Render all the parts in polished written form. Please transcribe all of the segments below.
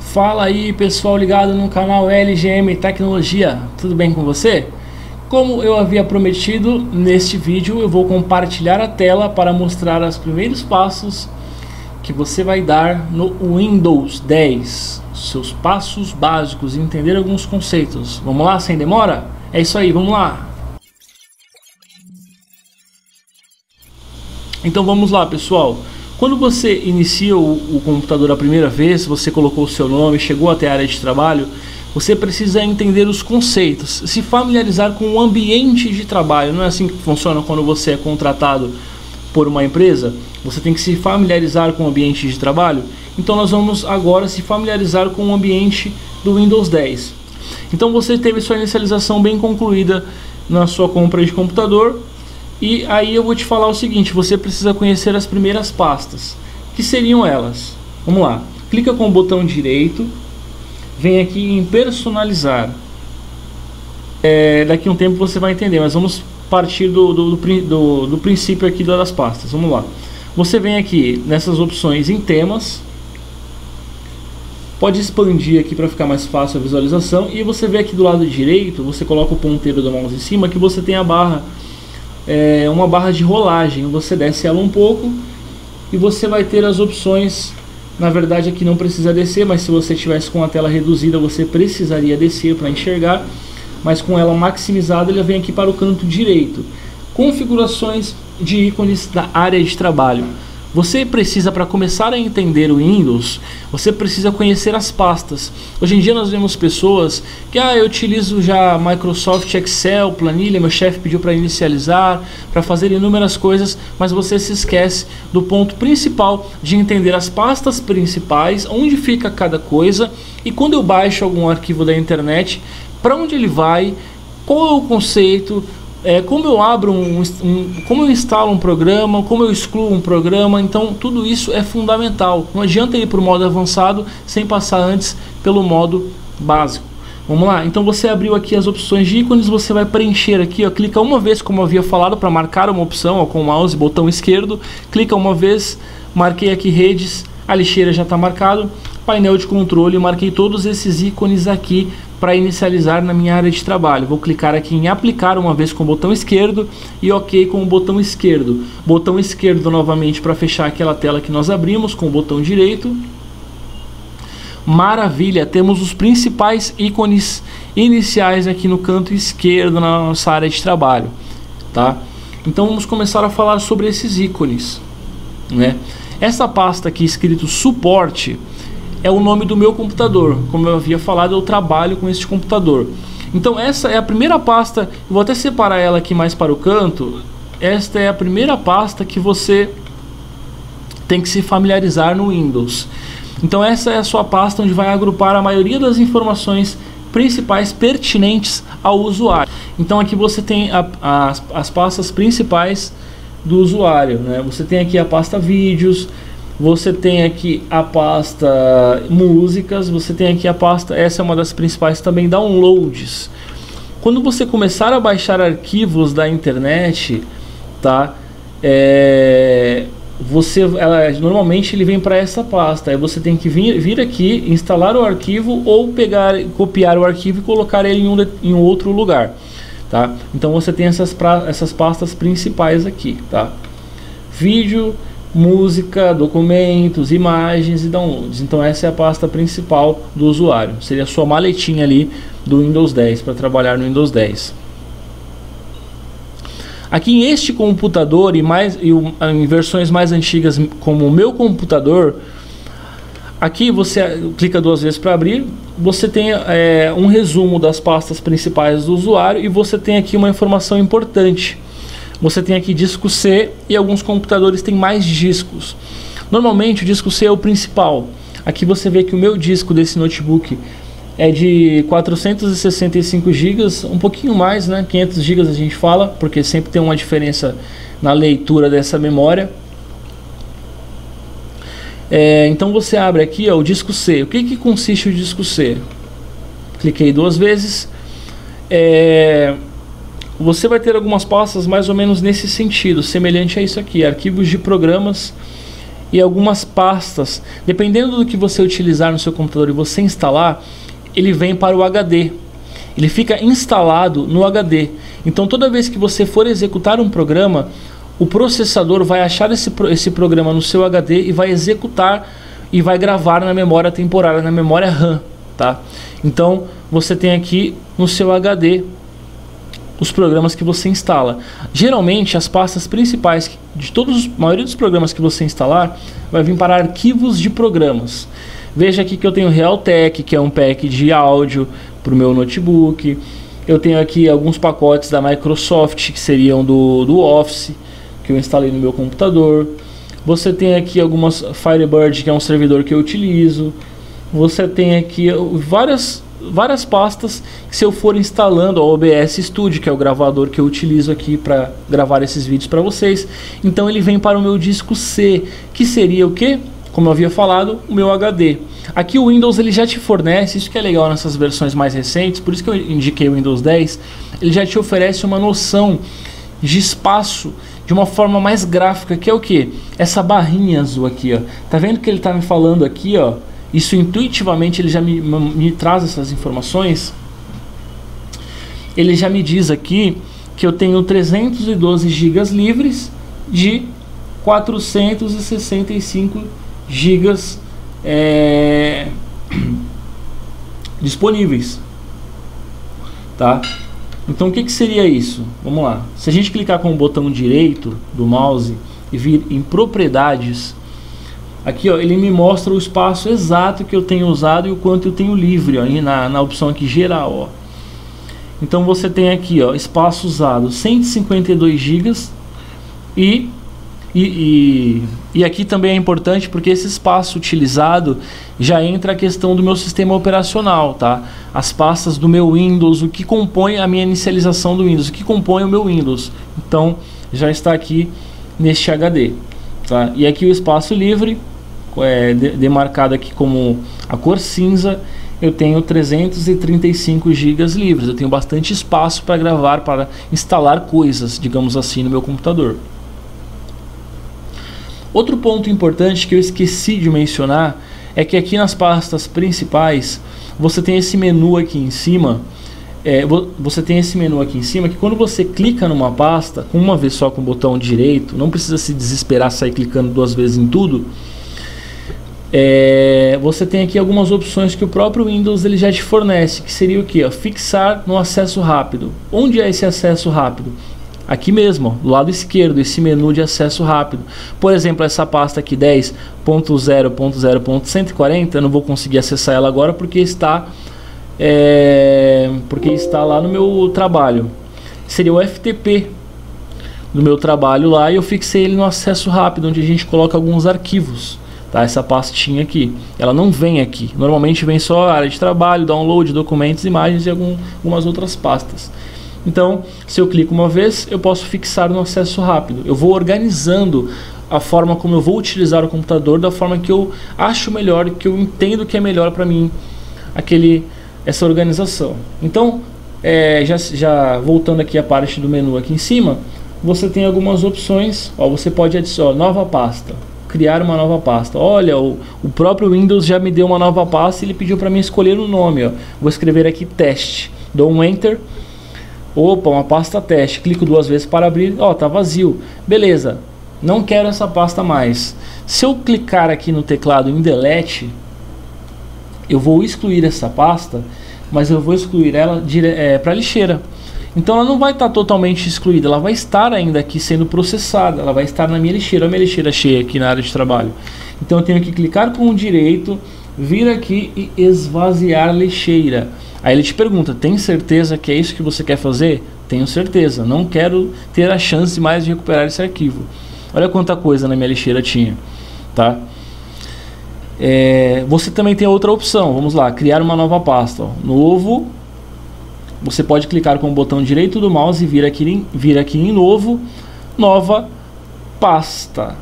Fala aí pessoal ligado no canal LGM Tecnologia, tudo bem com você? Como eu havia prometido, neste vídeo eu vou compartilhar a tela para mostrar os primeiros passos que você vai dar no Windows 10, seus passos básicos e entender alguns conceitos. Vamos lá, sem demora? É isso aí, vamos lá! Então vamos lá pessoal, quando você inicia o computador a primeira vez, você colocou o seu nome, chegou até a área de trabalho, você precisa entender os conceitos, se familiarizar com o ambiente de trabalho. Não é assim que funciona quando você é contratado por uma empresa? Você tem que se familiarizar com o ambiente de trabalho. Então nós vamos agora se familiarizar com o ambiente do Windows 10. Então você teve sua inicialização bem concluída na sua compra de computador. E aí eu vou te falar o seguinte, você precisa conhecer as primeiras pastas. Que seriam elas? Vamos lá, clica com o botão direito, vem aqui em personalizar. Daqui a um tempo você vai entender, mas vamos partir do princípio aqui das pastas. Vamos lá, você vem aqui nessas opções em temas, pode expandir aqui para ficar mais fácil a visualização. E você vê aqui do lado direito, você coloca o ponteiro do mouse em cima, que você tem a barra, uma barra de rolagem. Você desce ela um pouco e você vai ter as opções. Na verdade aqui não precisa descer, mas se você tivesse com a tela reduzida você precisaria descer para enxergar, mas com ela maximizada ele vem aqui para o canto direito, configurações de ícones da área de trabalho. Você precisa, para começar a entender o Windows, você precisa conhecer as pastas. Hoje em dia nós vemos pessoas que eu utilizo já Microsoft Excel, planilha, meu chefe pediu para inicializar, para fazer inúmeras coisas, mas você se esquece do ponto principal de entender as pastas principais, onde fica cada coisa, e quando eu baixo algum arquivo da internet, para onde ele vai, qual é o conceito, como eu abro como eu instalo um programa, como eu excluo um programa. Então tudo isso é fundamental. Não adianta ir para o modo avançado sem passar antes pelo modo básico. Vamos lá, então você abriu aqui as opções de ícones, você vai preencher aqui, clica uma vez, como eu havia falado, para marcar uma opção, com o mouse, botão esquerdo, clica uma vez, marquei aqui redes, a lixeira já está marcado, painel de controle, marquei todos esses ícones aqui para inicializar na minha área de trabalho. Vou clicar aqui em aplicar uma vez com o botão esquerdo e ok com o botão esquerdo. Botão esquerdo novamente para fechar aquela tela que nós abrimos com o botão direito. Maravilha, temos os principais ícones iniciais aqui no canto esquerdo na nossa área de trabalho, tá? Então vamos começar a falar sobre esses ícones, né? Essa pasta aqui escrito suporte é o nome do meu computador. Como eu havia falado, eu trabalho com este computador. Então essa é a primeira pasta, eu vou até separar ela aqui mais para o canto. Esta é a primeira pasta que você tem que se familiarizar no Windows. Então essa é a sua pasta onde vai agrupar a maioria das informações principais pertinentes ao usuário. Então aqui você tem as pastas principais do usuário, né? Você tem aqui a pasta vídeos, você tem aqui a pasta músicas, você tem aqui a pasta, essa é uma das principais também, downloads. Quando você começar a baixar arquivos da internet, tá? Normalmente ele vem para essa pasta. Aí você tem que vir aqui, instalar o arquivo ou copiar o arquivo e colocar ele em outro lugar, tá? Então você tem essas pastas principais aqui, tá? Vídeo, música, documentos, imagens e downloads. Então essa é a pasta principal do usuário. Seria a sua maletinha ali do Windows 10 para trabalhar no Windows 10. Aqui em este computador em versões mais antigas como o meu computador, aqui você clica duas vezes para abrir, você tem um resumo das pastas principais do usuário e você tem aqui uma informação importante. Você tem aqui disco C e alguns computadores têm mais discos. Normalmente o disco C é o principal. Aqui você vê que o meu disco desse notebook é de 465 GB, um pouquinho mais, né? 500 GB a gente fala, porque sempre tem uma diferença na leitura dessa memória. Então você abre aqui o disco C. O que consiste o disco C? Cliquei duas vezes. Você vai ter algumas pastas mais ou menos nesse sentido, semelhante a isso aqui, arquivos de programas e algumas pastas. Dependendo do que você utilizar no seu computador e você instalar, ele vem para o HD. Ele fica instalado no HD. Então toda vez que você for executar um programa, o processador vai achar esse programa no seu HD e vai executar e vai gravar na memória temporária, na memória RAM, tá? Então você tem aqui no seu HD os programas que você instala. Geralmente as pastas principais de a maioria dos programas que você instalar vai vir para arquivos de programas. Veja aqui que eu tenho Realtek, que é um pack de áudio para o meu notebook. Eu tenho aqui alguns pacotes da Microsoft, que seriam do Office, que eu instalei no meu computador. Você tem aqui algumas Firebird, que é um servidor que eu utilizo. Você tem aqui várias pastas que, se eu for instalando o OBS Studio, que é o gravador que eu utilizo aqui para gravar esses vídeos para vocês, então ele vem para o meu disco C, que seria o que? Como eu havia falado, o meu HD. Aqui o Windows ele já te fornece, isso que é legal nessas versões mais recentes, por isso que eu indiquei o Windows 10, ele já te oferece uma noção de espaço de uma forma mais gráfica, que é o que? Essa barrinha azul aqui, ó. Tá vendo que ele tá me falando aqui, ó? Isso intuitivamente ele já me traz essas informações. Ele já me diz aqui que eu tenho 312 GB livres de 465 GB disponíveis, tá? Então o que seria isso? Vamos lá. Se a gente clicar com o botão direito do mouse e vir em propriedades, aqui ó, ele me mostra o espaço exato que eu tenho usado e o quanto eu tenho livre, ó, aí na opção aqui geral, ó. Então você tem aqui, ó, espaço usado 152 GB e aqui também é importante porque esse espaço utilizado já entra a questão do meu sistema operacional, tá? As pastas do meu Windows, o que compõe a minha inicialização do Windows, o que compõe o meu Windows. Então já está aqui neste HD, tá? E aqui o espaço livre, demarcado aqui como a cor cinza, eu tenho 335 GB livres. Eu tenho bastante espaço para gravar, para instalar coisas, digamos assim, no meu computador. Outro ponto importante que eu esqueci de mencionar é que aqui nas pastas principais você tem esse menu aqui em cima. Que quando você clica numa pasta, com uma vez só com o botão direito, não precisa se desesperar sair clicando duas vezes em tudo. Você tem aqui algumas opções que o próprio Windows ele já te fornece, que seria o que? Fixar no acesso rápido. Onde é esse acesso rápido? Aqui mesmo, ó, do lado esquerdo, esse menu de acesso rápido. Por exemplo, essa pasta aqui 10.0.0.140, eu não vou conseguir acessar ela agora porque está lá no meu trabalho. Seria o FTP do meu trabalho lá, e eu fixei ele no acesso rápido, onde a gente coloca alguns arquivos, tá? Essa pastinha aqui, ela não vem aqui. Normalmente vem só a área de trabalho, download, documentos, imagens e algumas outras pastas. Então, se eu clico uma vez, eu posso fixar no acesso rápido. Eu vou organizando a forma como eu vou utilizar o computador, da forma que eu acho melhor, que eu entendo que é melhor para mim essa organização. Então, já voltando aqui a parte do menu aqui em cima, você tem algumas opções. Ó, você pode adicionar nova pasta, criar uma nova pasta. Olha, o próprio Windows já me deu uma nova pasta e ele pediu para mim escolher o nome. Ó. Vou escrever aqui teste, dou um enter. Opa, uma pasta teste, clico duas vezes para abrir, ó, tá vazio, beleza, não quero essa pasta mais. Se eu clicar aqui no teclado em delete, eu vou excluir essa pasta, mas eu vou excluir ela para a lixeira. Então ela não vai estar totalmente excluída, ela vai estar ainda aqui sendo processada, ela vai estar na minha lixeira, a minha lixeira cheia aqui na área de trabalho. Então eu tenho que clicar com o direito, vir aqui e esvaziar a lixeira. Aí ele te pergunta, tem certeza que é isso que você quer fazer? Tenho certeza, não quero ter a chance mais de recuperar esse arquivo. Olha quanta coisa na minha lixeira tinha, tá? Você também tem outra opção, vamos lá, criar uma nova pasta. Ó. Novo, você pode clicar com o botão direito do mouse e vir aqui em novo, nova pasta.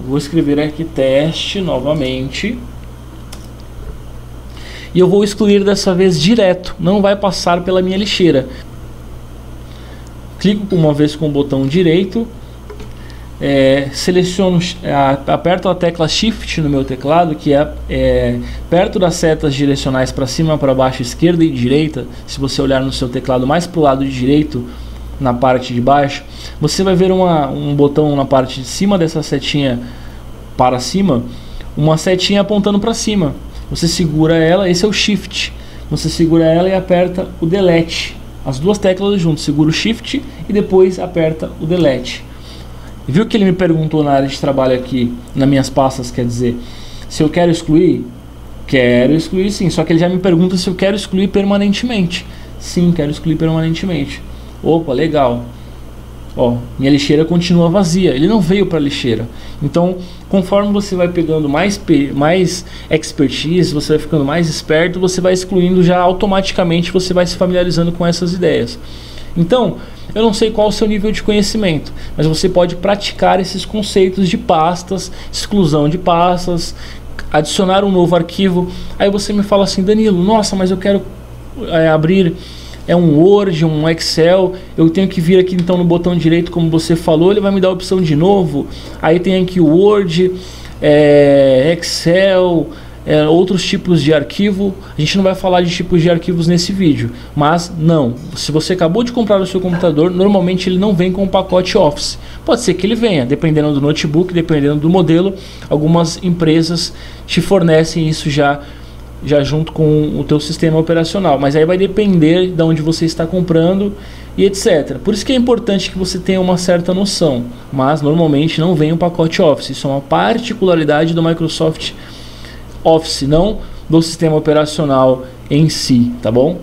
Vou escrever aqui teste novamente. E eu vou excluir dessa vez direto, não vai passar pela minha lixeira. Clico uma vez com o botão direito, seleciono, aperto a tecla Shift no meu teclado, que é perto das setas direcionais para cima, para baixo, esquerda e direita. Se você olhar no seu teclado mais para o lado direito, na parte de baixo, você vai ver um botão na parte de cima dessa setinha para cima, uma setinha apontando para cima. Você segura ela, esse é o Shift. Você segura ela e aperta o Delete. As duas teclas juntas, segura o Shift e depois aperta o Delete. Viu que ele me perguntou na área de trabalho aqui, nas minhas pastas, quer dizer, se eu quero excluir? Quero excluir sim, só que ele já me pergunta se eu quero excluir permanentemente. Sim, quero excluir permanentemente. Opa, legal. Ó, minha lixeira continua vazia, ele não veio para a lixeira. Então, conforme você vai pegando mais expertise, você vai ficando mais esperto, você vai excluindo já automaticamente, você vai se familiarizando com essas ideias. Então, eu não sei qual o seu nível de conhecimento, mas você pode praticar esses conceitos de pastas, exclusão de pastas, adicionar um novo arquivo. Aí você me fala assim: Danilo, nossa, mas eu quero abrir um Word, um Excel, eu tenho que vir aqui então no botão direito, como você falou, ele vai me dar a opção de novo. Aí tem aqui o Word, Excel, outros tipos de arquivo. A gente não vai falar de tipos de arquivos nesse vídeo, mas não, se você acabou de comprar o seu computador, normalmente ele não vem com o pacote Office. Pode ser que ele venha, dependendo do notebook, dependendo do modelo. Algumas empresas te fornecem isso já junto com o teu sistema operacional, mas aí vai depender de onde você está comprando e etc. Por isso que é importante que você tenha uma certa noção, mas normalmente não vem o pacote Office. Isso é uma particularidade do Microsoft Office, não do sistema operacional em si, tá bom?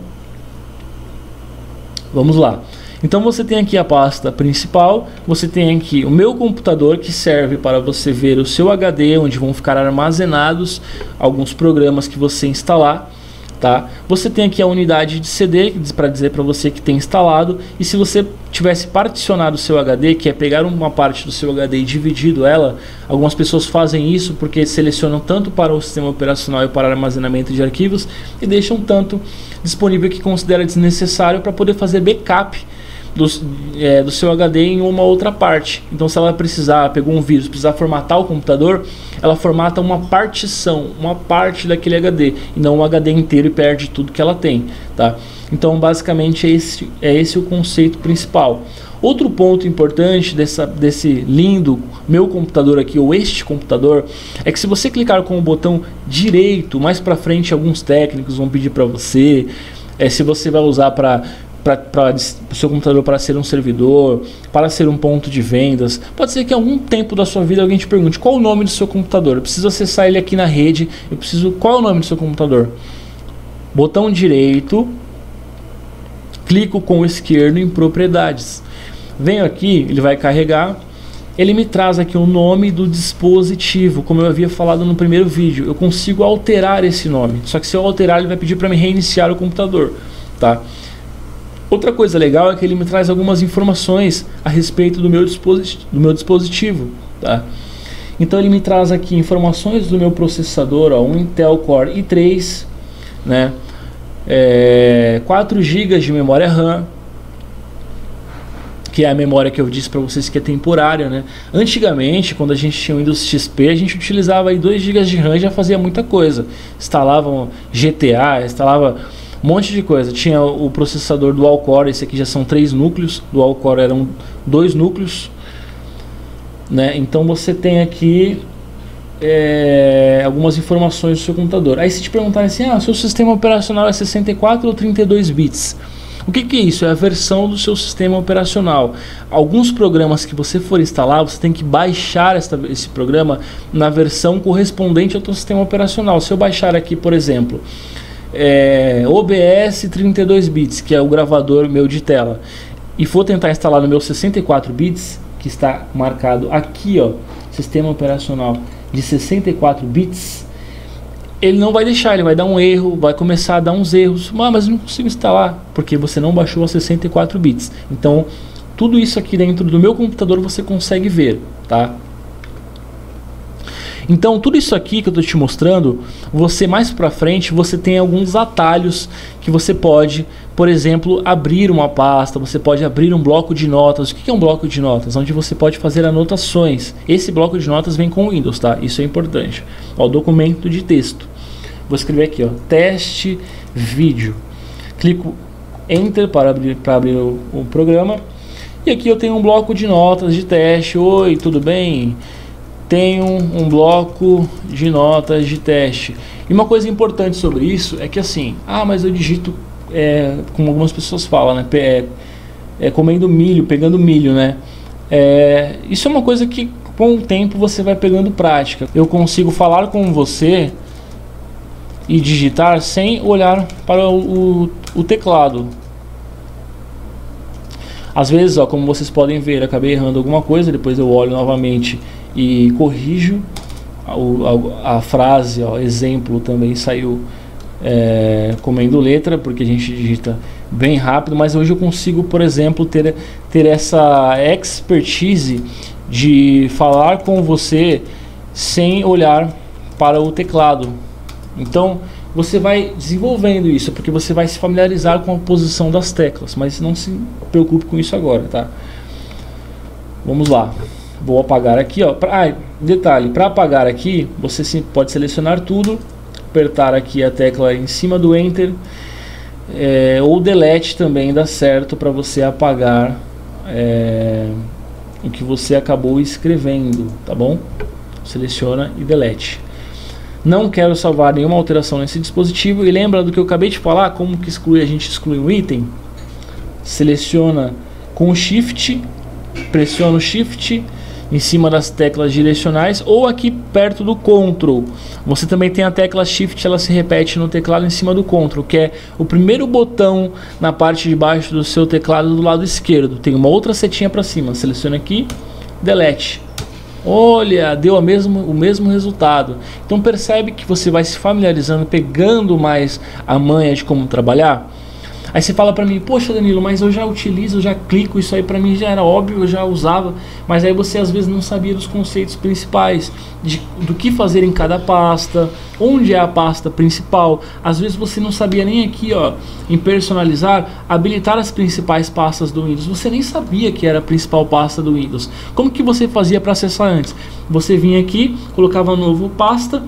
Vamos lá. Então você tem aqui a pasta principal, você tem aqui o meu computador, que serve para você ver o seu HD, onde vão ficar armazenados alguns programas que você instalar, tá? Você tem aqui a unidade de CD, para dizer para você que tem instalado, e se você tivesse particionado o seu HD, que é pegar uma parte do seu HD e dividido ela, algumas pessoas fazem isso porque selecionam tanto para o sistema operacional e para armazenamento de arquivos, e deixam tanto disponível que considera desnecessário para poder fazer backup do seu HD em uma outra parte. Então, se ela precisar, pegou um vírus, precisar formatar o computador, ela formata uma partição, uma parte daquele HD, e não um HD inteiro, e perde tudo que ela tem, tá? Então, basicamente, é esse o conceito principal. Outro ponto importante desse lindo meu computador aqui, ou este computador, é que se você clicar com o botão direito, mais para frente alguns técnicos vão pedir para você, se você vai usar para o seu computador para ser um servidor, para ser um ponto de vendas. Pode ser que em algum tempo da sua vida alguém te pergunte: qual o nome do seu computador? Eu preciso acessar ele aqui na rede, qual é o nome do seu computador? Botão direito, clico com o esquerdo em propriedades, venho aqui, ele vai carregar, ele me traz aqui o nome do dispositivo, como eu havia falado no primeiro vídeo. Eu consigo alterar esse nome, só que se eu alterar ele vai pedir para me reiniciar o computador, tá? Outra coisa legal é que ele me traz algumas informações a respeito do meu dispositivo, tá? Então ele me traz aqui informações do meu processador, ó, um Intel Core i3, né? 4 GB de memória RAM, que é a memória que eu disse para vocês que é temporária, né? Antigamente, quando a gente tinha o Windows XP, a gente utilizava aí 2 GB de RAM e já fazia muita coisa. Instalava GTA, instalava um monte de coisa. Tinha o processador Dual Core, esse aqui já são 3 núcleos, Dual Core eram 2 núcleos, né? Então você tem aqui algumas informações do seu computador. Aí se te perguntarem assim: o seu sistema operacional é 64 ou 32 bits? O que é isso? É a versão do seu sistema operacional. Alguns programas que você for instalar, você tem que baixar esse programa na versão correspondente ao seu sistema operacional. Se eu baixar aqui, por exemplo, OBS 32 bits, que é o gravador meu de tela, e for tentar instalar no meu 64 bits, que está marcado aqui, ó, sistema operacional de 64 bits, ele não vai deixar, ele vai dar um erro, vai começar a dar uns erros. Mas eu não consigo instalar, porque você não baixou a 64 bits. Então, tudo isso aqui dentro do meu computador você consegue ver, tá? Então, tudo isso aqui que eu estou te mostrando, você mais pra frente, você tem alguns atalhos que você pode por exemplo, abrir uma pasta, você pode abrir um bloco de notas. O que é um bloco de notas? Onde você pode fazer anotações. Esse bloco de notas vem com o Windows, tá? Isso é importante. Ó, documento de texto. Vou escrever aqui, ó, teste vídeo. Clico Enter para abrir o programa. E aqui eu tenho um bloco de notas de teste. Oi, tudo bem? Tenho um bloco de notas de teste. E uma coisa importante sobre isso é que assim, mas eu digito, como algumas pessoas falam, né? Comendo milho, pegando milho, né? Isso é uma coisa que com o tempo você vai pegando prática. Eu consigo falar com você e digitar sem olhar para o teclado. Às vezes, ó, como vocês podem ver, acabei errando alguma coisa, depois eu olho novamente e corrijo. A frase, ó, exemplo, também saiu comendo letra, porque a gente digita bem rápido, mas hoje eu consigo, por exemplo, ter essa expertise de falar com você sem olhar para o teclado. Então você vai desenvolvendo isso, porque você vai se familiarizar com a posição das teclas, mas não se preocupe com isso agora, tá? Vamos lá. Vou apagar aqui, ó. Detalhe, para apagar aqui, você pode selecionar tudo, apertar aqui a tecla em cima do Enter, ou Delete também dá certo para você apagar o que você acabou escrevendo, tá bom? Seleciona e Delete. Não quero salvar nenhuma alteração nesse dispositivo. E lembra do que eu acabei de falar, como que a gente exclui um item? Seleciona com o Shift, pressiona o Shift em cima das teclas direcionais ou aqui perto do Ctrl. Você também tem a tecla Shift, ela se repete no teclado em cima do Ctrl, que é o primeiro botão na parte de baixo do seu teclado do lado esquerdo. Tem uma outra setinha para cima, seleciona aqui, Delete. Olha, deu o mesmo resultado. Então percebe que você vai se familiarizando, pegando mais a manha de como trabalhar. Aí você fala pra mim, poxa Danilo, mas eu já utilizo, eu já clico, isso aí pra mim já era óbvio, eu já usava. Mas aí você às vezes não sabia dos conceitos principais, do que fazer em cada pasta, onde é a pasta principal. Às vezes você não sabia nem aqui, ó, em personalizar, habilitar as principais pastas do Windows. Você nem sabia que era a principal pasta do Windows. Como que você fazia para acessar antes? Você vinha aqui, colocava novo pasta,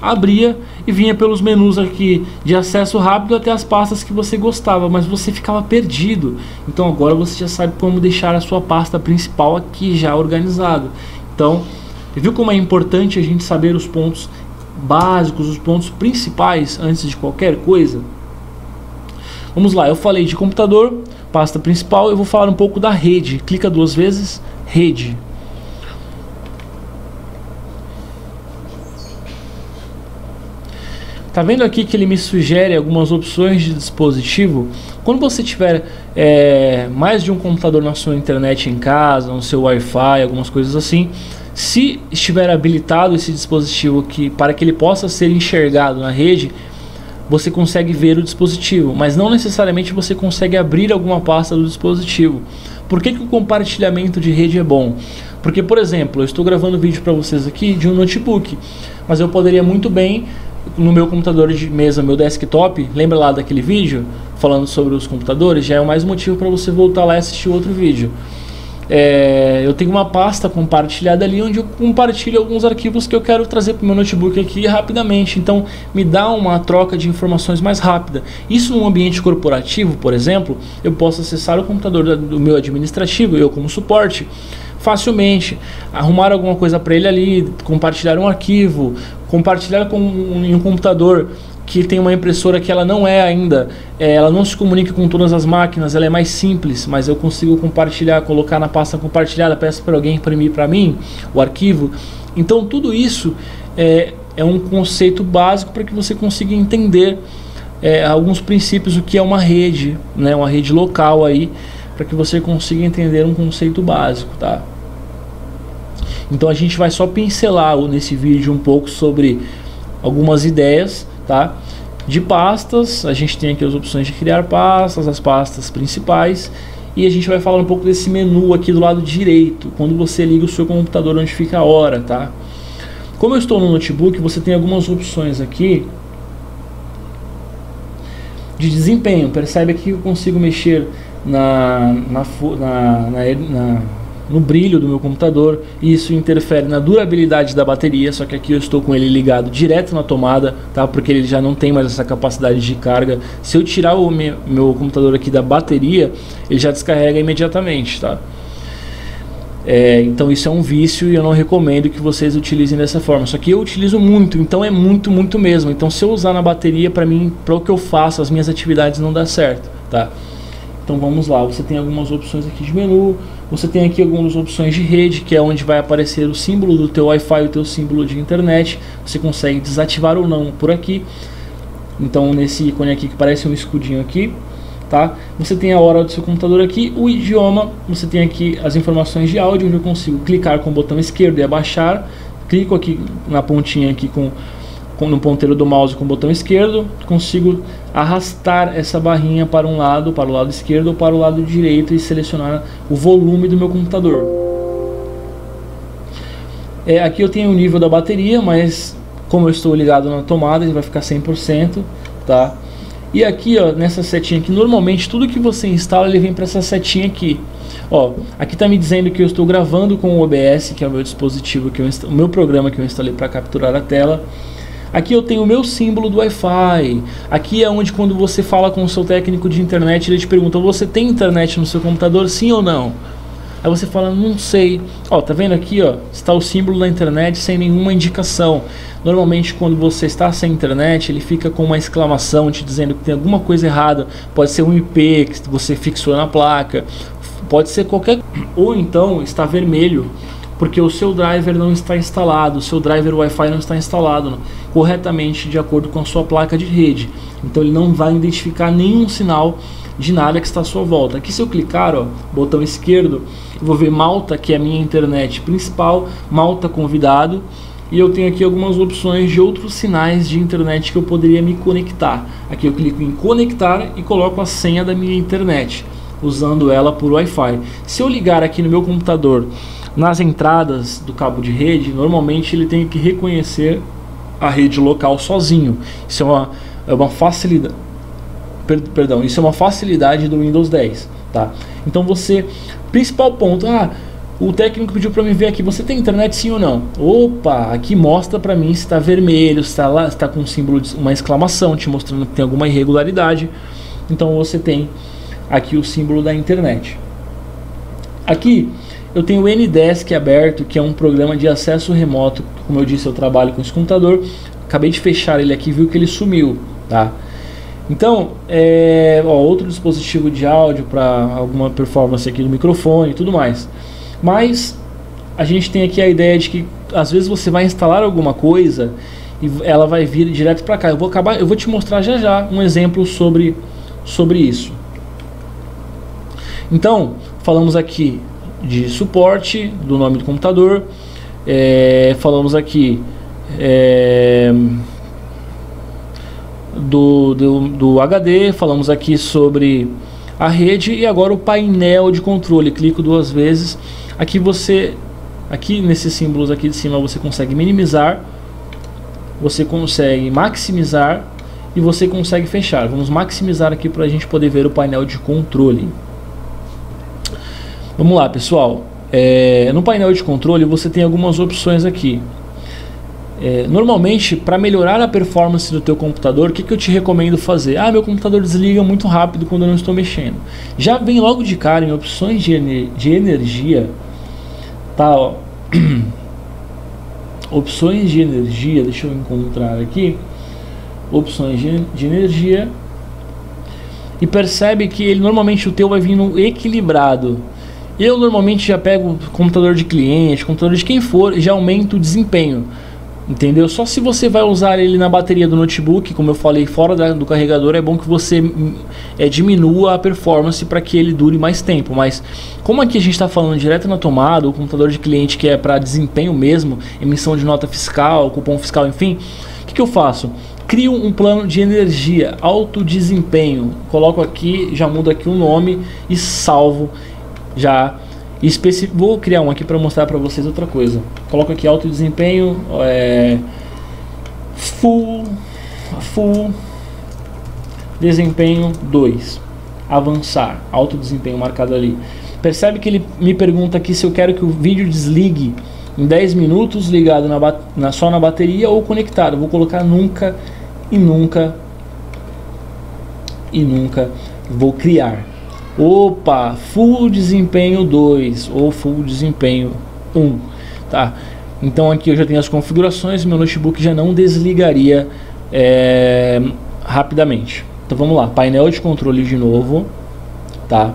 abria e vinha pelos menus aqui de acesso rápido até as pastas que você gostava, mas você ficava perdido. Então agora você já sabe como deixar a sua pasta principal aqui já organizado. Então, viu como é importante a gente saber os pontos básicos, os pontos principais antes de qualquer coisa? Vamos lá, eu falei de computador, pasta principal, eu vou falar um pouco da rede. Clica duas vezes, rede. Tá vendo aqui que ele me sugere algumas opções de dispositivo? Quando você tiver mais de um computador na sua internet em casa, no seu Wi-Fi, algumas coisas assim, se estiver habilitado esse dispositivo para que ele possa ser enxergado na rede, você consegue ver o dispositivo, mas não necessariamente você consegue abrir alguma pasta do dispositivo. Por que o compartilhamento de rede é bom? Porque, por exemplo, eu estou gravando vídeo para vocês aqui de um notebook, mas eu poderia muito bem no meu computador de mesa, meu desktop, lembra lá daquele vídeo falando sobre os computadores? Já é mais motivo para você voltar lá e assistir outro vídeo. Eu tenho uma pasta compartilhada ali onde eu compartilho alguns arquivos que eu quero trazer para o meu notebook aqui rapidamente, então me dá uma troca de informações mais rápida. Isso num ambiente corporativo, por exemplo, eu posso acessar o computador do meu administrativo, eu como suporte, facilmente, arrumar alguma coisa para ele ali, compartilhar um arquivo, compartilhar em um computador que tem uma impressora que ela não é ainda, ela não se comunica com todas as máquinas, ela é mais simples, mas eu consigo compartilhar, colocar na pasta compartilhada, peço para alguém imprimir para mim o arquivo. Então tudo isso é um conceito básico para que você consiga entender alguns princípios do que é uma rede, né, uma rede local aí, para que você consiga entender um conceito básico, tá? Então a gente vai só pincelar nesse vídeo um pouco sobre algumas ideias, tá? De pastas, a gente tem aqui as opções de criar pastas, as pastas principais, e a gente vai falar um pouco desse menu aqui do lado direito, quando você liga o seu computador onde fica a hora, tá? Como eu estou no notebook, você tem algumas opções aqui de desempenho. Percebe aqui que eu consigo mexer no brilho do meu computador, e isso interfere na durabilidade da bateria, só que aqui eu estou com ele ligado direto na tomada, tá? Porque ele já não tem mais essa capacidade de carga. Se eu tirar o meu computador aqui da bateria, ele já descarrega imediatamente, tá? Então isso é um vício e eu não recomendo que vocês utilizem dessa forma. Só que eu utilizo muito, então é muito mesmo. Então se eu usar na bateria, para mim, para o que eu faço, as minhas atividades não dá certo, tá? Então vamos lá, você tem algumas opções aqui de menu, você tem aqui algumas opções de rede, que é onde vai aparecer o símbolo do teu Wi-Fi, o teu símbolo de internet. Você consegue desativar ou não por aqui. Então nesse ícone aqui que parece um escudinho aqui, tá? Você tem a hora do seu computador aqui, o idioma, você tem aqui as informações de áudio, onde eu consigo clicar com o botão esquerdo e abaixar. Clico aqui na pontinha aqui no ponteiro do mouse com o botão esquerdo, consigo arrastar essa barrinha para um lado, para o lado esquerdo ou para o lado direito, e selecionar o volume do meu computador. Aqui eu tenho o nível da bateria, mas como eu estou ligado na tomada, ele vai ficar 100%, tá? E aqui, ó, nessa setinha aqui, normalmente tudo que você instala, ele vem para essa setinha aqui. Ó, aqui tá me dizendo que eu estou gravando com o OBS, que é o meu dispositivo, o meu programa que eu instalei para capturar a tela. Aqui eu tenho o meu símbolo do Wi-Fi. Aqui é onde, quando você fala com o seu técnico de internet, ele te pergunta: você tem internet no seu computador, sim ou não? Aí você fala: não sei. Ó, tá vendo aqui, ó, está o símbolo da internet sem nenhuma indicação. Normalmente quando você está sem internet, ele fica com uma exclamação te dizendo que tem alguma coisa errada. Pode ser um IP que você fixou na placa, pode ser qualquer... Ou então está vermelho, porque o seu driver não está instalado, o seu driver Wi-Fi não está instalado corretamente de acordo com a sua placa de rede. Então ele não vai identificar nenhum sinal de nada que está à sua volta. Aqui, se eu clicar, ó, botão esquerdo, eu vou ver Malta, que é a minha internet principal, Malta convidado, e eu tenho aqui algumas opções de outros sinais de internet que eu poderia me conectar. Aqui eu clico em conectar e coloco a senha da minha internet, usando ela por Wi-Fi. Se eu ligar aqui no meu computador, nas entradas do cabo de rede, normalmente ele tem que reconhecer a rede local sozinho. Isso é uma facilidade. Perdão, isso é uma facilidade do Windows 10, tá? Então principal ponto, o técnico pediu para me ver aqui, você tem internet sim ou não? Opa, aqui mostra para mim se está vermelho, se está com um símbolo de uma exclamação, te mostrando que tem alguma irregularidade. Então você tem aqui o símbolo da internet. Aqui eu tenho o Ndesk aberto, que é um programa de acesso remoto. Como eu disse, eu trabalho com esse computador. Acabei de fechar ele aqui, viu que ele sumiu, tá? Então, outro dispositivo de áudio para alguma performance aqui do microfone e tudo mais. Mas a gente tem aqui a ideia de que às vezes você vai instalar alguma coisa e ela vai vir direto para cá. Eu vou te mostrar já um exemplo sobre isso. Então, falamos aqui de suporte do nome do computador, falamos aqui do HD, falamos aqui sobre a rede e agora o painel de controle. Clico duas vezes. Aqui nesses símbolos aqui de cima você consegue minimizar, você consegue maximizar e você consegue fechar. Vamos maximizar aqui para a gente poder ver o painel de controle. Vamos lá, pessoal. No painel de controle você tem algumas opções aqui. Normalmente, para melhorar a performance do teu computador, o que eu te recomendo fazer? Meu computador desliga muito rápido quando eu não estou mexendo. Já vem logo de cara em opções de energia, tá? Ó. Opções de energia, deixa eu encontrar aqui. Opções de energia. E percebe que ele normalmente o teu vai vir no equilibrado. Eu normalmente já pego computador de cliente, computador de quem for, e já aumento o desempenho. Entendeu? Só se você vai usar ele na bateria do notebook, como eu falei, fora do carregador, é bom que você diminua a performance para que ele dure mais tempo. Mas como aqui a gente está falando direto na tomada, o computador de cliente que é para desempenho mesmo, emissão de nota fiscal, cupom fiscal, enfim, o que eu faço? Crio um plano de energia, alto desempenho, coloco aqui, já mudo aqui o nome e salvo já. Vou criar um aqui para mostrar para vocês outra coisa. Coloco aqui alto desempenho, full desempenho 2, avançar, alto desempenho marcado ali. Percebe que ele me pergunta aqui se eu quero que o vídeo desligue em 10 minutos ligado só na bateria ou conectado. Eu vou colocar nunca e nunca vou criar. Opa, full desempenho 2 ou full desempenho 1, tá? Então aqui eu já tenho as configurações, meu notebook já não desligaria rapidamente. Então vamos lá, painel de controle de novo, tá?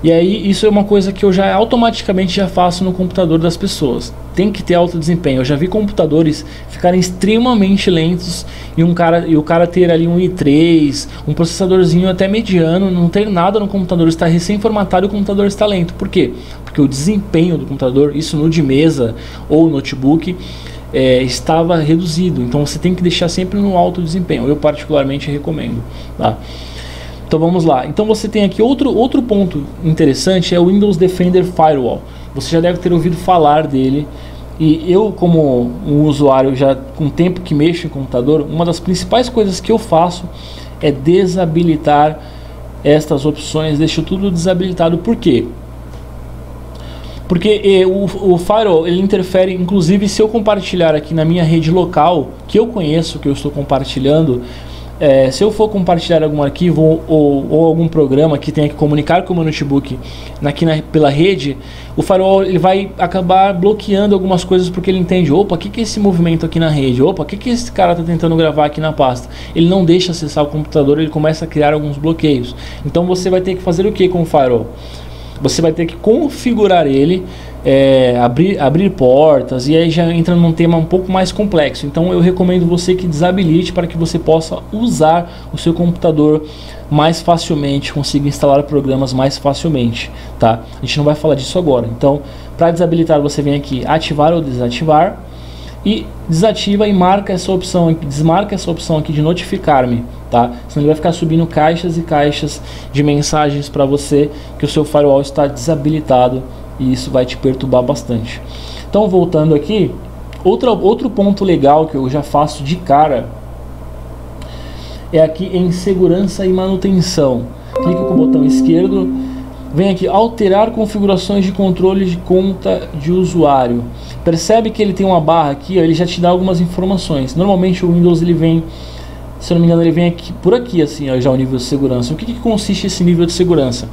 E aí isso é uma coisa que eu já automaticamente já faço no computador das pessoas. Tem que ter alto desempenho. Eu já vi computadores ficarem extremamente lentos e o cara ter ali um i3, um processadorzinho até mediano, não ter nada no computador, está recém-formatado e o computador está lento. Por quê? Porque o desempenho do computador, isso no de mesa ou notebook, estava reduzido. Então você tem que deixar sempre no alto desempenho. Eu particularmente recomendo, tá? Então vamos lá. Então você tem aqui outro ponto interessante, é o Windows Defender Firewall. Você já deve ter ouvido falar dele. E eu, como um usuário já com tempo que mexo em computador, uma das principais coisas que eu faço é desabilitar estas opções, deixo tudo desabilitado. Por quê? Porque o Firewall, ele interfere, inclusive se eu compartilhar aqui na minha rede local, que eu conheço, que eu estou compartilhando, se eu for compartilhar algum arquivo ou algum programa que tenha que comunicar com o meu notebook pela rede, o Firewall ele vai acabar bloqueando algumas coisas, porque ele entende, opa, o que é esse movimento aqui na rede? Opa, o que esse cara está tentando gravar aqui na pasta? Ele não deixa acessar o computador, ele começa a criar alguns bloqueios. Então você vai ter que fazer o que com o Firewall? Você vai ter que configurar ele, abrir portas, e aí já entra num tema um pouco mais complexo. Então eu recomendo você que desabilite para que você possa usar o seu computador mais facilmente, consiga instalar programas mais facilmente, tá? A gente não vai falar disso agora. Então, para desabilitar, você vem aqui ativar ou desativar e desativa e marca essa opção aqui, desmarca essa opção aqui de notificar-me, tá? Senão ele vai ficar subindo caixas e caixas de mensagens para você que o seu firewall está desabilitado, e isso vai te perturbar bastante. Então, voltando aqui, outro ponto legal que eu já faço de cara é aqui em segurança e manutenção. Clica com o botão esquerdo, vem aqui alterar configurações de controle de conta de usuário. Percebe que ele tem uma barra aqui, ó, ele já te dá algumas informações. Normalmente o Windows ele vem, se eu não me engano, ele vem aqui, por aqui assim, ó, já o nível de segurança. O que consiste esse nível de segurança?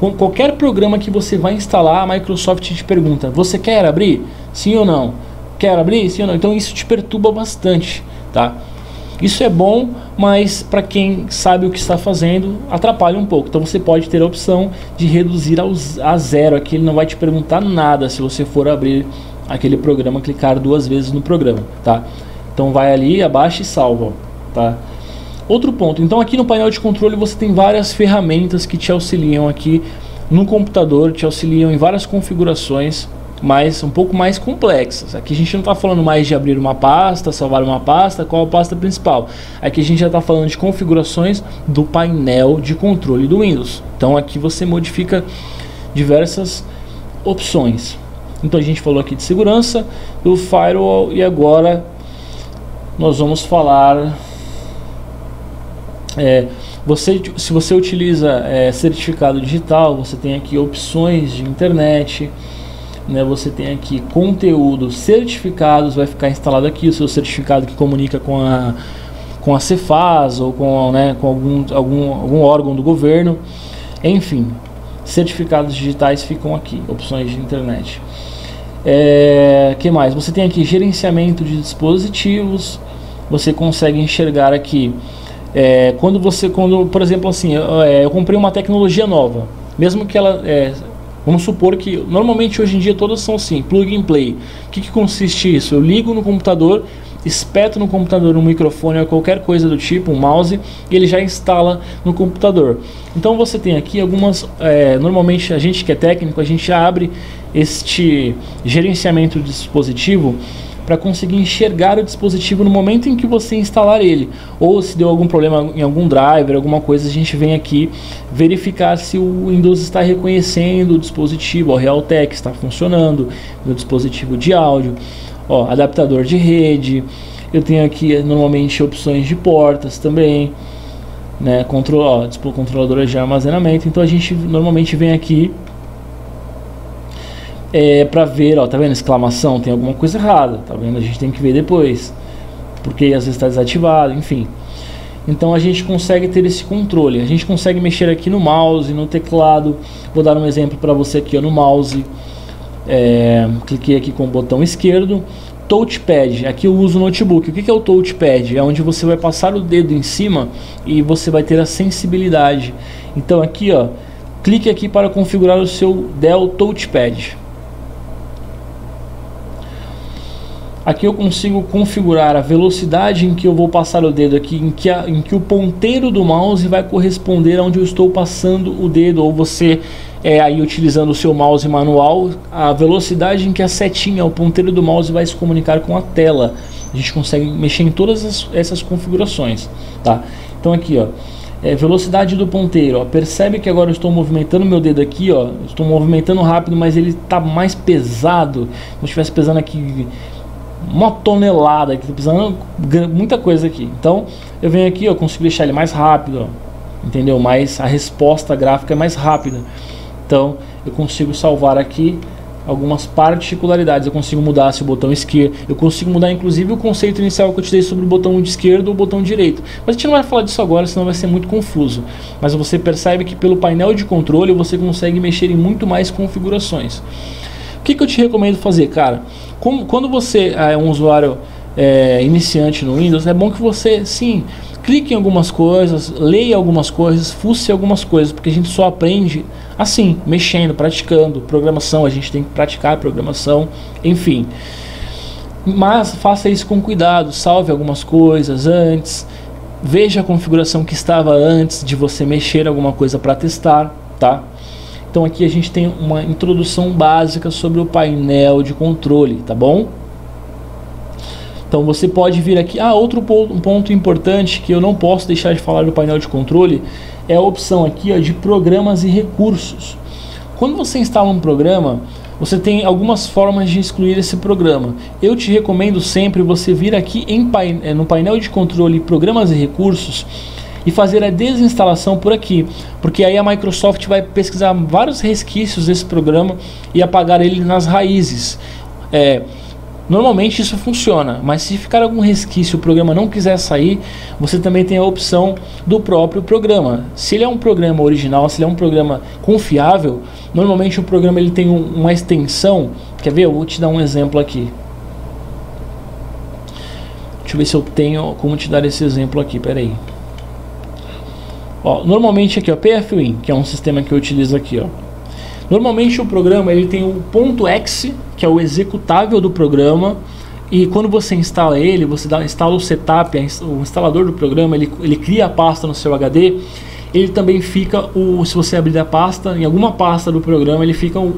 Com qualquer programa que você vai instalar, a Microsoft te pergunta: você quer abrir? Sim ou não? Quer abrir? Sim ou não? Então isso te perturba bastante, tá? Isso é bom, mas para quem sabe o que está fazendo, atrapalha um pouco. Então você pode ter a opção de reduzir a zero. Aqui ele não vai te perguntar nada se você for abrir aquele programa, clicar 2 vezes no programa, tá? Então vai ali, abaixa e salva, tá? Outro ponto, então aqui no painel de controle você tem várias ferramentas que te auxiliam aqui no computador, te auxiliam em várias configurações, mas um pouco mais complexas. Aqui a gente não está falando mais de abrir uma pasta, salvar uma pasta, qual a pasta principal. Aqui a gente já está falando de configurações do painel de controle do Windows. Então aqui você modifica diversas opções. Então a gente falou aqui de segurança, do firewall, e agora nós vamos falar... se você utiliza certificado digital, você tem aqui opções de internet, né? Você tem aqui conteúdo, certificados, vai ficar instalado aqui o seu certificado que comunica com a Cefaz ou com algum órgão do governo. Enfim, certificados digitais ficam aqui, opções de internet. Que mais? Você tem aqui gerenciamento de dispositivos. Você consegue enxergar aqui quando, por exemplo, assim, eu comprei uma tecnologia nova, mesmo que ela, vamos supor que normalmente hoje em dia todas são assim, plug and play. O que consiste isso? Eu ligo no computador, espeto no computador um microfone ou qualquer coisa do tipo, um mouse, e ele já instala no computador. Então você tem aqui algumas, normalmente a gente que é técnico, a gente já abre este gerenciamento de dispositivo para conseguir enxergar o dispositivo no momento em que você instalar ele, ou se deu algum problema em algum driver, alguma coisa, a gente vem aqui verificar se o Windows está reconhecendo o dispositivo, o Realtek está funcionando, meu dispositivo de áudio, ó, adaptador de rede. Eu tenho aqui normalmente opções de portas também, né, controladora de armazenamento. Então a gente normalmente vem aqui para ver, ó, tá vendo, exclamação, tem alguma coisa errada, tá vendo? A gente tem que ver depois, porque às vezes está desativado, enfim. Então a gente consegue ter esse controle, a gente consegue mexer aqui no mouse, no teclado. Vou dar um exemplo para você aqui, ó, no mouse. Cliquei aqui com o botão esquerdo, touchpad, aqui eu uso o notebook. O que é o touchpad? É onde você vai passar o dedo em cima e você vai ter a sensibilidade. Então aqui, ó, clique aqui para configurar o seu Dell touchpad. Aqui eu consigo configurar a velocidade em que eu vou passar o dedo aqui, em que o ponteiro do mouse vai corresponder aonde eu estou passando o dedo, ou você aí utilizando o seu mouse manual, a velocidade em que a setinha, o ponteiro do mouse vai se comunicar com a tela. A gente consegue mexer em todas essas configurações, tá? Então aqui, ó, velocidade do ponteiro, ó, percebe que agora eu estou movimentando meu dedo aqui, ó, estou movimentando rápido, mas ele está mais pesado, como se estivesse pesando aqui uma tonelada, que tá precisando muita coisa aqui. Então eu venho aqui, eu consigo deixar ele mais rápido, ó, entendeu? Mas a resposta gráfica é mais rápida. Então eu consigo salvar aqui algumas particularidades. Eu consigo mudar se o botão esquerdo, eu consigo mudar inclusive o conceito inicial que eu te dei sobre o botão de esquerda ou o botão direito. Mas a gente não vai falar disso agora, senão vai ser muito confuso. Mas você percebe que pelo painel de controle você consegue mexer em muito mais configurações. O que eu te recomendo fazer, cara? Quando você é um usuário iniciante no Windows, é bom que você, sim, clique em algumas coisas, leia algumas coisas, fuce algumas coisas, porque a gente só aprende assim, mexendo, praticando. Programação, a gente tem que praticar programação, enfim. Mas faça isso com cuidado, salve algumas coisas antes, veja a configuração que estava antes de você mexer alguma coisa para testar, tá? Então aqui a gente tem uma introdução básica sobre o painel de controle, tá bom? Então você pode vir aqui, outro ponto importante que eu não posso deixar de falar do painel de controle é a opção aqui, ó, de programas e recursos. Quando você instala um programa, você tem algumas formas de excluir esse programa. Eu te recomendo sempre você vir aqui no painel de controle, programas e recursos, e fazer a desinstalação por aqui, porque aí a Microsoft vai pesquisar vários resquícios desse programa e apagar ele nas raízes. Normalmente isso funciona, mas se ficar algum resquício e o programa não quiser sair, você também tem a opção do próprio programa. Se ele é um programa original, se ele é um programa confiável, normalmente o programa ele tem uma extensão. Quer ver? Eu vou te dar um exemplo aqui. Deixa eu ver se eu tenho como te dar esse exemplo aqui, peraí. Ó, normalmente aqui, ó, PFWin, que é um sistema que eu utilizo aqui, ó. Normalmente o programa ele tem o .exe, que é o executável do programa, e quando você instala ele, você instala o setup, o instalador do programa, ele cria a pasta no seu HD. Ele também fica, se você abrir a pasta, em alguma pasta do programa, ele fica um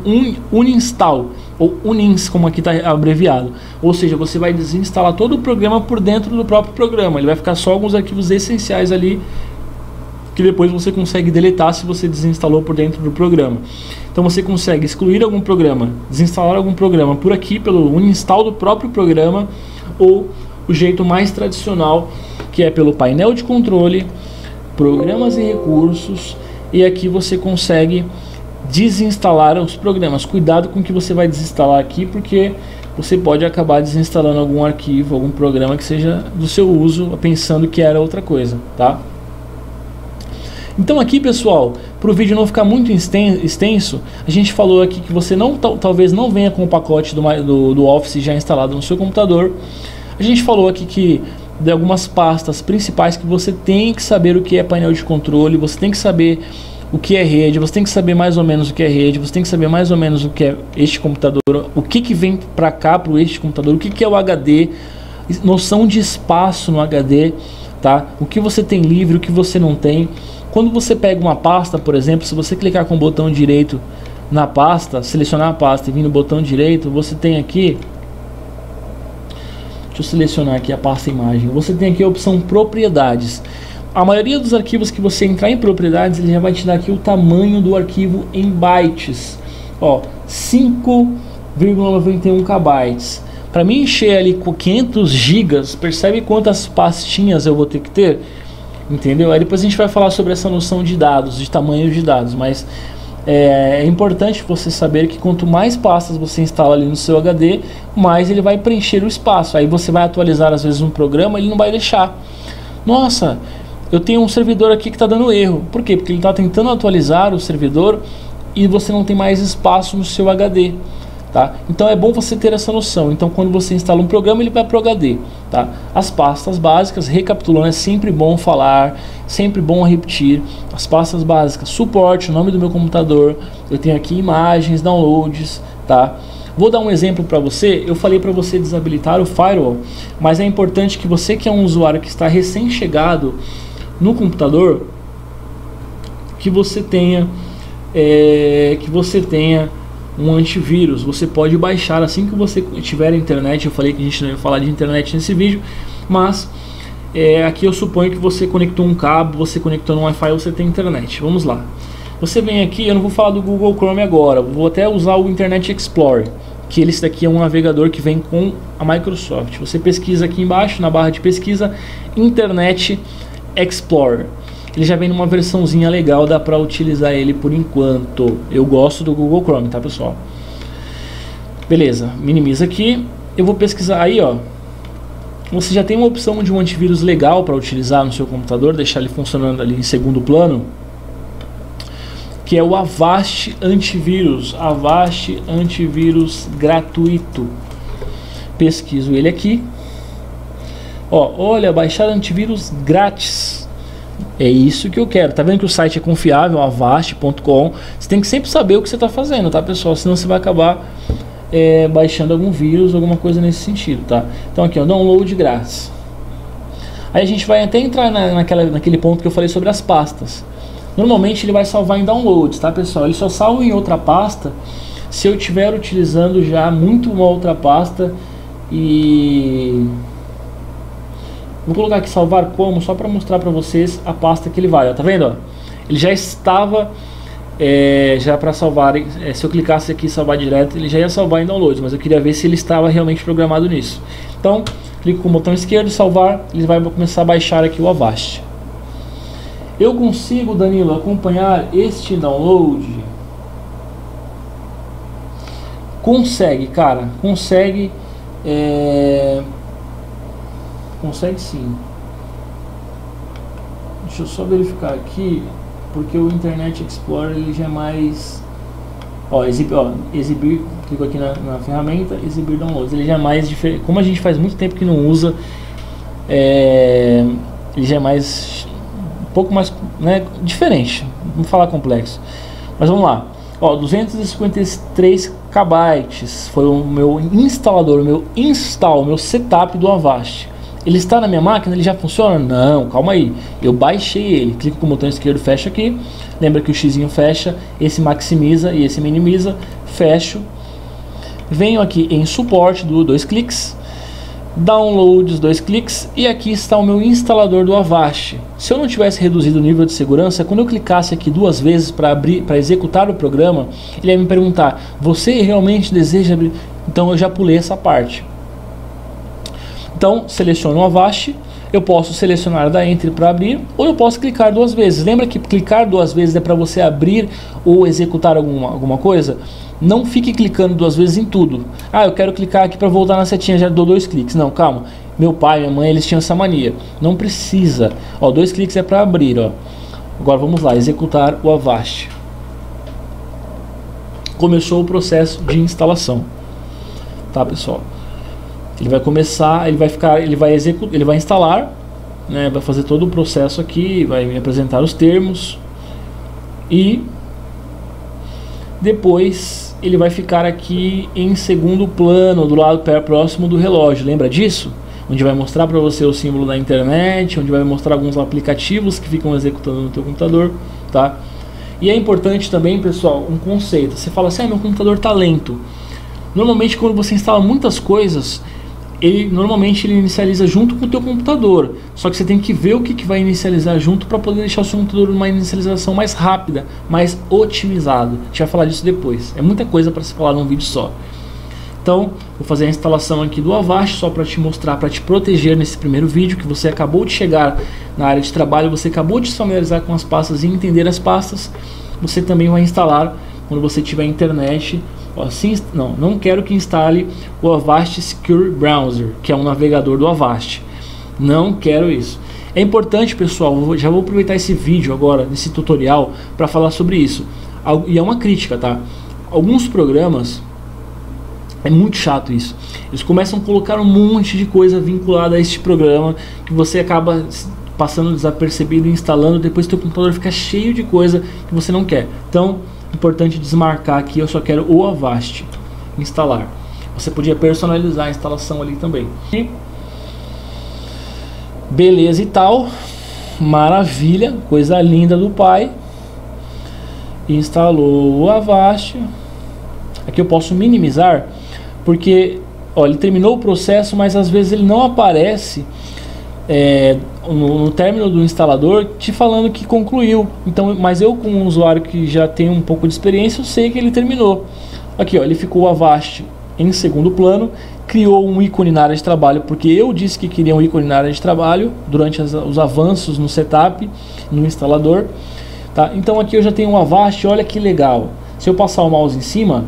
uninstall, ou unins, como aqui está abreviado. Ou seja, você vai desinstalar todo o programa por dentro do próprio programa. Ele vai ficar só alguns arquivos essenciais ali, que depois você consegue deletar se você desinstalou por dentro do programa. Então você consegue excluir algum programa, desinstalar algum programa por aqui, pelo uninstall do próprio programa, ou o jeito mais tradicional, que é pelo painel de controle, programas e recursos, e aqui você consegue desinstalar os programas. Cuidado com o que você vai desinstalar aqui, porque você pode acabar desinstalando algum arquivo, algum programa que seja do seu uso, pensando que era outra coisa, tá? Então aqui, pessoal, para o vídeo não ficar muito extenso, a gente falou aqui que você talvez não venha com o pacote do Office já instalado no seu computador. A gente falou aqui que de algumas pastas principais que você tem que saber o que é painel de controle, você tem que saber o que é rede, você tem que saber mais ou menos o que é rede, você tem que saber mais ou menos o que é este computador, o que vem para cá para este computador, o que é o HD, noção de espaço no HD, tá? O que você tem livre, o que você não tem. Quando você pega uma pasta, por exemplo, se você clicar com o botão direito na pasta, selecionar a pasta e vir no botão direito, você tem aqui, deixa eu selecionar aqui a pasta imagem, você tem aqui a opção propriedades. A maioria dos arquivos que você entrar em propriedades, ele já vai te dar aqui o tamanho do arquivo em bytes, ó, 5,91 KB. Para mim encher ali com 500 GB, percebe quantas pastinhas eu vou ter que ter? entendeu? Aí depois a gente vai falar sobre essa noção de dados, de tamanho de dados, mas é importante você saber que quanto mais pastas você instala ali no seu HD, mais ele vai preencher o espaço. Aí você vai atualizar às vezes um programa, ele não vai deixar. Nossa, eu tenho um servidor aqui que está dando erro. Por quê? Porque ele está tentando atualizar o servidor e você não tem mais espaço no seu HD. Tá? Então é bom você ter essa noção. Então quando você instala um programa, ele vai para o HD, tá? As pastas básicas, recapitulando, é sempre bom falar, sempre bom repetir. As pastas básicas: suporte, o nome do meu computador, eu tenho aqui imagens, downloads, tá? Vou dar um exemplo para você. Eu falei para você desabilitar o firewall, mas é importante que você, que é um usuário que está recém-chegado no computador, que você tenha um antivírus. Você pode baixar assim que você tiver a internet. Eu falei que a gente não ia falar de internet nesse vídeo, mas aqui eu suponho que você conectou um cabo, você conectou no Wi-Fi, você tem internet. Vamos lá. Você vem aqui, eu não vou falar do Google Chrome agora, vou até usar o Internet Explorer, que esse daqui é um navegador que vem com a Microsoft. Você pesquisa aqui embaixo, na barra de pesquisa, Internet Explorer. Ele já vem numa versãozinha legal, dá pra utilizar ele por enquanto. Eu gosto do Google Chrome, tá, pessoal? Beleza, minimiza aqui. Eu vou pesquisar aí, ó. Você já tem uma opção de um antivírus legal para utilizar no seu computador, deixar ele funcionando ali em segundo plano, que é o Avast Antivírus. Avast Antivírus gratuito. Pesquiso ele aqui. Ó, olha, baixar antivírus grátis. É isso que eu quero. Tá vendo que o site é confiável, avast.com. Você tem que sempre saber o que você está fazendo, tá, pessoal? Senão você vai acabar baixando algum vírus, alguma coisa nesse sentido, tá? Então aqui, ó, download grátis. Aí a gente vai até entrar naquele ponto que eu falei sobre as pastas. Normalmente ele vai salvar em downloads, tá, pessoal? Ele só salva em outra pasta se eu estiver utilizando já muito uma outra pasta. E vou colocar aqui salvar como, só para mostrar para vocês a pasta que ele vai, ó, tá vendo? Ó? Ele já estava já para salvar, se eu clicasse aqui salvar direto, ele já ia salvar em downloads, mas eu queria ver se ele estava realmente programado nisso. Então, clico com o botão esquerdo, salvar, ele vai começar a baixar aqui o Avast. Eu consigo, Danilo, acompanhar este download? Consegue, cara, consegue. Consegue sim. Deixa eu só verificar aqui, porque o Internet Explorer ele já é mais, exibir, clico aqui na ferramenta, exibir downloads, ele já é mais diferente. Como a gente faz muito tempo que não usa, ele já é mais, um pouco mais, né, diferente, vamos falar complexo, mas vamos lá. Ó, 253 KB foi o meu instalador, o meu setup do Avast. Ele está na minha máquina? Ele já funciona? Não, calma aí. Eu baixei ele. Clico com o botão esquerdo, fecha aqui. Lembra que o xizinho fecha, esse maximiza e esse minimiza. Fecho. Venho aqui em suporte, do 2 cliques. Downloads, 2 cliques. E aqui está o meu instalador do Avast. Se eu não tivesse reduzido o nível de segurança, quando eu clicasse aqui 2 vezes para executar o programa, ele ia me perguntar: você realmente deseja abrir? Então eu já pulei essa parte. Então, seleciono o Avast, eu posso selecionar da Enter para abrir, ou eu posso clicar 2 vezes. Lembra que clicar 2 vezes é para você abrir ou executar alguma coisa? Não fique clicando 2 vezes em tudo. Ah, eu quero clicar aqui para voltar na setinha, já dou 2 cliques. Não, calma. Meu pai, minha mãe, eles tinham essa mania. Não precisa. Ó, 2 cliques é para abrir, ó. Agora vamos lá, executar o Avast. Começou o processo de instalação. Tá, pessoal? Ele vai começar, ele vai instalar, né, vai fazer todo o processo aqui, vai me apresentar os termos e depois ele vai ficar aqui em segundo plano, do lado próximo do relógio. Lembra disso? Onde vai mostrar para você o símbolo da internet, onde vai mostrar alguns aplicativos que ficam executando no teu computador, tá? E é importante também, pessoal, um conceito. Você fala assim: meu computador está lento. Normalmente quando você instala muitas coisas, normalmente ele inicializa junto com o teu computador, só que você tem que ver o que vai inicializar junto para poder deixar o seu computador numa inicialização mais rápida, mais otimizado. A gente vai falar disso depois, é muita coisa para se falar num vídeo só. Então, vou fazer a instalação aqui do Avast só para te mostrar, para te proteger nesse primeiro vídeo, que você acabou de chegar na área de trabalho, você acabou de se familiarizar com as pastas e entender as pastas, você também vai instalar quando você tiver internet. Assim, não quero que instale o Avast Secure Browser, que é um navegador do Avast. Não quero isso. É importante, pessoal, já vou aproveitar esse vídeo agora, nesse tutorial, para falar sobre isso. E é uma crítica, tá? Alguns programas, é muito chato isso. Eles começam a colocar um monte de coisa vinculada a este programa, que você acaba passando desapercebido e instalando, depois teu computador fica cheio de coisa que você não quer. Então, importante desmarcar aqui, eu só quero o Avast instalar. Você podia personalizar a instalação ali também. Beleza e tal, maravilha, coisa linda do pai. Instalou o Avast. Aqui eu posso minimizar, porque ó, ele terminou o processo, mas às vezes ele não aparece no término do instalador te falando que concluiu. Então, mas eu, como um usuário que já tem um pouco de experiência, eu sei que ele terminou. Aqui ó, ele ficou o Avast em segundo plano, criou um ícone na área de trabalho, porque eu disse que queria um ícone na área de trabalho durante os avanços no setup, no instalador, tá? Então aqui eu já tenho um Avast, olha que legal. Se eu passar o mouse em cima,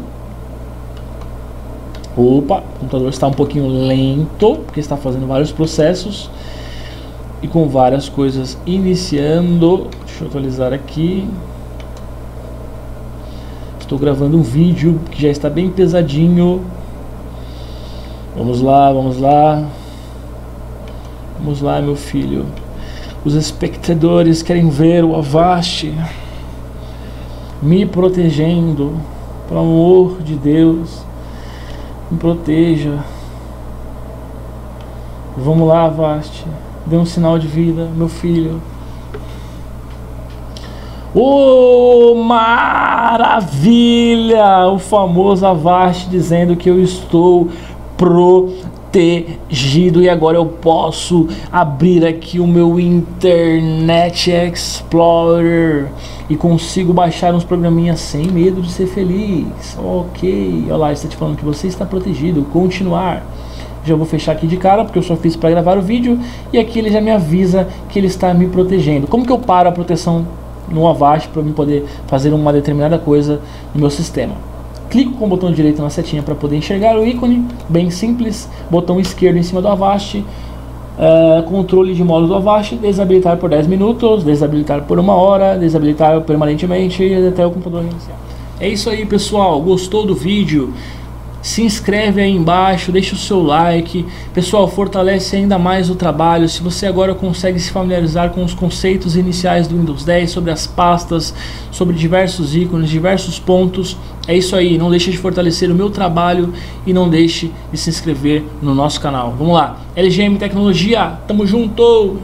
opa, o computador está um pouquinho lento, porque está fazendo vários processos e com várias coisas iniciando. Deixa eu atualizar aqui. Estou gravando um vídeo que já está bem pesadinho. Vamos lá, vamos lá. Vamos lá, meu filho. Os espectadores querem ver o Avast me protegendo. Pelo amor de Deus, me proteja. Vamos lá, Avast. Dê um sinal de vida, meu filho. Oh, maravilha! O famoso Avast dizendo que eu estou protegido e agora eu posso abrir aqui o meu Internet Explorer e consigo baixar uns programinhas sem medo de ser feliz. Ok, olha lá, está te falando que você está protegido. Continuar. Já vou fechar aqui de cara porque eu só fiz para gravar o vídeo e aqui ele já me avisa que ele está me protegendo. Como que eu paro a proteção no Avast para eu poder fazer uma determinada coisa no meu sistema? Clico com o botão direito na setinha para poder enxergar o ícone, bem simples. Botão esquerdo em cima do Avast, controle de modo do Avast, desabilitar por 10 minutos, desabilitar por 1 hora, desabilitar permanentemente até o computador reiniciar. É isso aí, pessoal. Gostou do vídeo? Se inscreve aí embaixo, deixa o seu like. Pessoal, fortalece ainda mais o trabalho. Se você agora consegue se familiarizar com os conceitos iniciais do Windows 10, sobre as pastas, sobre diversos ícones, diversos pontos, é isso aí. Não deixe de fortalecer o meu trabalho e não deixe de se inscrever no nosso canal. Vamos lá, LGM Tecnologia, tamo junto!